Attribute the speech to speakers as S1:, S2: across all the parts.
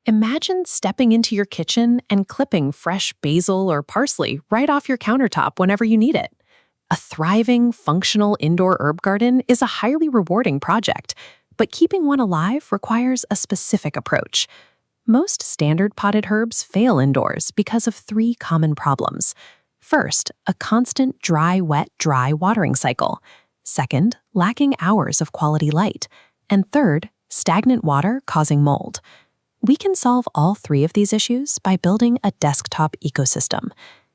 S1: Imagine stepping into your kitchen and clipping fresh basil or parsley right off your countertop whenever you need it. A thriving, functional indoor herb garden is a highly rewarding project, but keeping one alive requires a specific approach. Most standard potted herbs fail indoors because of three common problems. First, a constant dry, wet, dry watering cycle. Second, lacking hours of quality light. And third, stagnant water causing mold. We can solve all three of these issues by building a desktop ecosystem.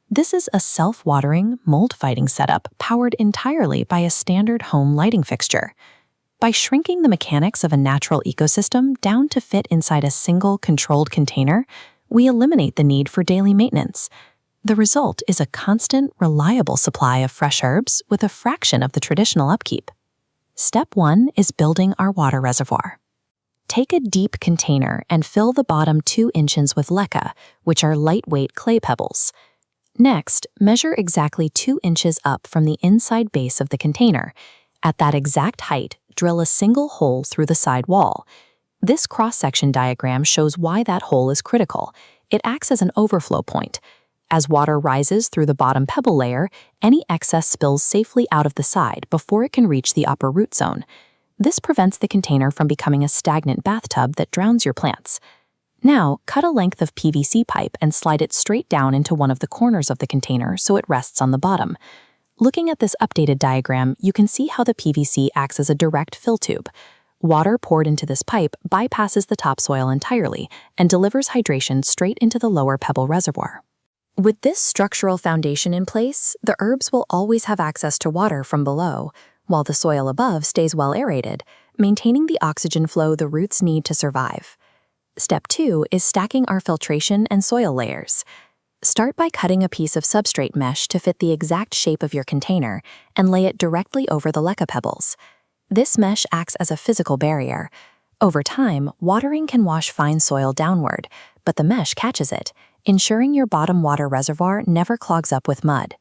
S1: This is a self-watering, mold-fighting setup powered entirely by a standard home lighting fixture. By shrinking the mechanics of a natural ecosystem down to fit inside a single controlled container, we eliminate the need for daily maintenance. The result is a constant, reliable supply of fresh herbs with a fraction of the traditional upkeep. Step 1 is building our water reservoir. Take a deep container and fill the bottom 2 inches with leca, which are lightweight clay pebbles. Next, measure exactly 2 inches up from the inside base of the container. At that exact height, drill a single hole through the side wall. This cross-section diagram shows why that hole is critical. It acts as an overflow point. As water rises through the bottom pebble layer, any excess spills safely out of the side before it can reach the upper root zone. This prevents the container from becoming a stagnant bathtub that drowns your plants. Now, cut a length of PVC pipe and slide it straight down into one of the corners of the container so it rests on the bottom. Looking at this updated diagram, you can see how the PVC acts as a direct fill tube. Water poured into this pipe bypasses the topsoil entirely and delivers hydration straight into the lower pebble reservoir. With this structural foundation in place, the herbs will always have access to water from below, while the soil above stays well aerated, maintaining the oxygen flow the roots need to survive. Step 2 is stacking our filtration and soil layers. Start by cutting a piece of substrate mesh to fit the exact shape of your container and lay it directly over the leca pebbles. This mesh acts as a physical barrier. Over time, watering can wash fine soil downward, but the mesh catches it, ensuring your bottom water reservoir never clogs up with mud.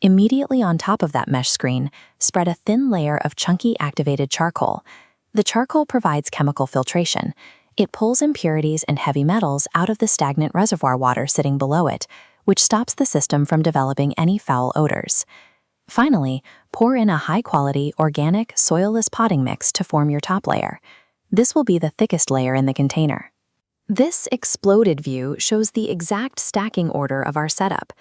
S1: Immediately on top of that mesh screen, spread a thin layer of chunky activated charcoal. The charcoal provides chemical filtration. It pulls impurities and heavy metals out of the stagnant reservoir water sitting below it, which stops the system from developing any foul odors. Finally, pour in a high-quality, organic, soilless potting mix to form your top layer. This will be the thickest layer in the container. This exploded view shows the exact stacking order of our setup.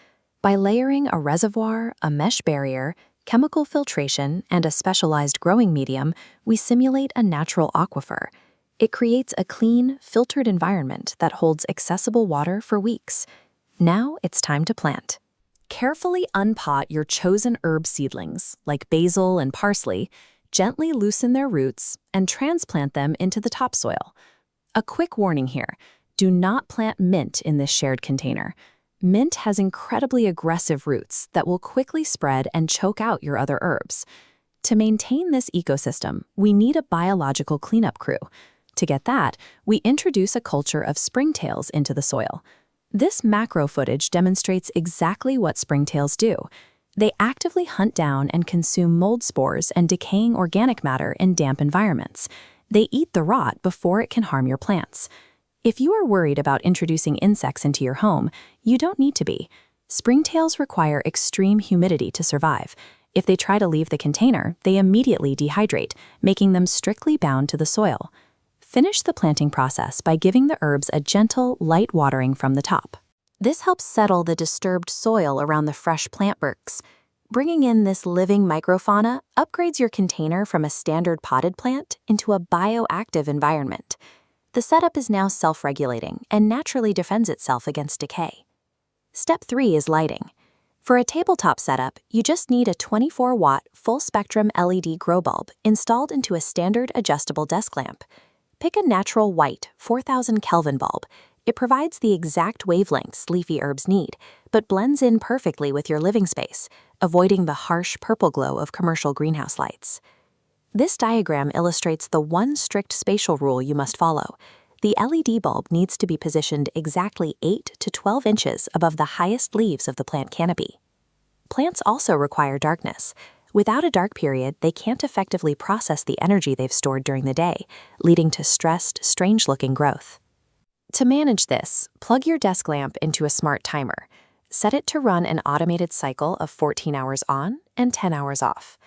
S1: By layering a reservoir, a mesh barrier, chemical filtration, and a specialized growing medium, we simulate a natural aquifer. It creates a clean, filtered environment that holds accessible water for weeks. Now it's time to plant. Carefully unpot your chosen herb seedlings, like basil and parsley, gently loosen their roots, and transplant them into the topsoil. A quick warning here, do not plant mint in this shared container. Mint has incredibly aggressive roots that will quickly spread and choke out your other herbs. To maintain this ecosystem, we need a biological cleanup crew. To get that, we introduce a culture of springtails into the soil. This macro footage demonstrates exactly what springtails do. They actively hunt down and consume mold spores and decaying organic matter in damp environments. They eat the rot before it can harm your plants. If you are worried about introducing insects into your home, you don't need to be. Springtails require extreme humidity to survive. If they try to leave the container, they immediately dehydrate, making them strictly bound to the soil. Finish the planting process by giving the herbs a gentle, light watering from the top. This helps settle the disturbed soil around the fresh plant burks. Bringing in this living microfauna upgrades your container from a standard potted plant into a bioactive environment. The setup is now self-regulating and naturally defends itself against decay. Step 3 is lighting. For a tabletop setup, you just need a 24-watt full-spectrum LED grow bulb installed into a standard adjustable desk lamp. Pick a natural white 4000 Kelvin bulb. It provides the exact wavelengths leafy herbs need, but blends in perfectly with your living space, avoiding the harsh purple glow of commercial greenhouse lights. This diagram illustrates the one strict spatial rule you must follow. The LED bulb needs to be positioned exactly 8 to 12 inches above the highest leaves of the plant canopy. Plants also require darkness. Without a dark period, they can't effectively process the energy they've stored during the day, leading to stressed, strange-looking growth. To manage this, plug your desk lamp into a smart timer. Set it to run an automated cycle of 14 hours on and 10 hours off.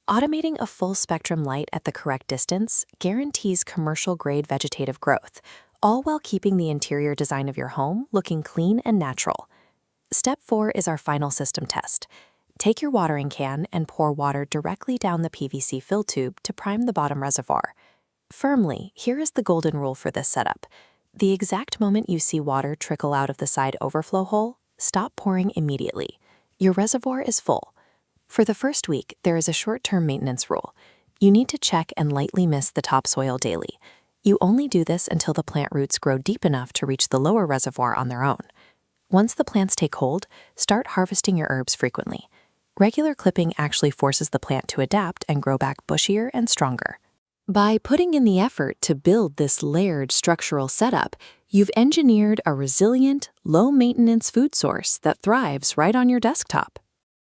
S1: Automating a full-spectrum light at the correct distance guarantees commercial-grade vegetative growth, all while keeping the interior design of your home looking clean and natural. Step 4 is our final system test. Take your watering can and pour water directly down the PVC fill tube to prime the bottom reservoir. Firmly, here is the golden rule for this setup. The exact moment you see water trickle out of the side overflow hole, stop pouring immediately. Your reservoir is full. For the first week, there is a short-term maintenance rule. You need to check and lightly mist the topsoil daily. You only do this until the plant roots grow deep enough to reach the lower reservoir on their own. Once the plants take hold, start harvesting your herbs frequently. Regular clipping actually forces the plant to adapt and grow back bushier and stronger. By putting in the effort to build this layered structural setup, you've engineered a resilient, low-maintenance food source that thrives right on your desktop.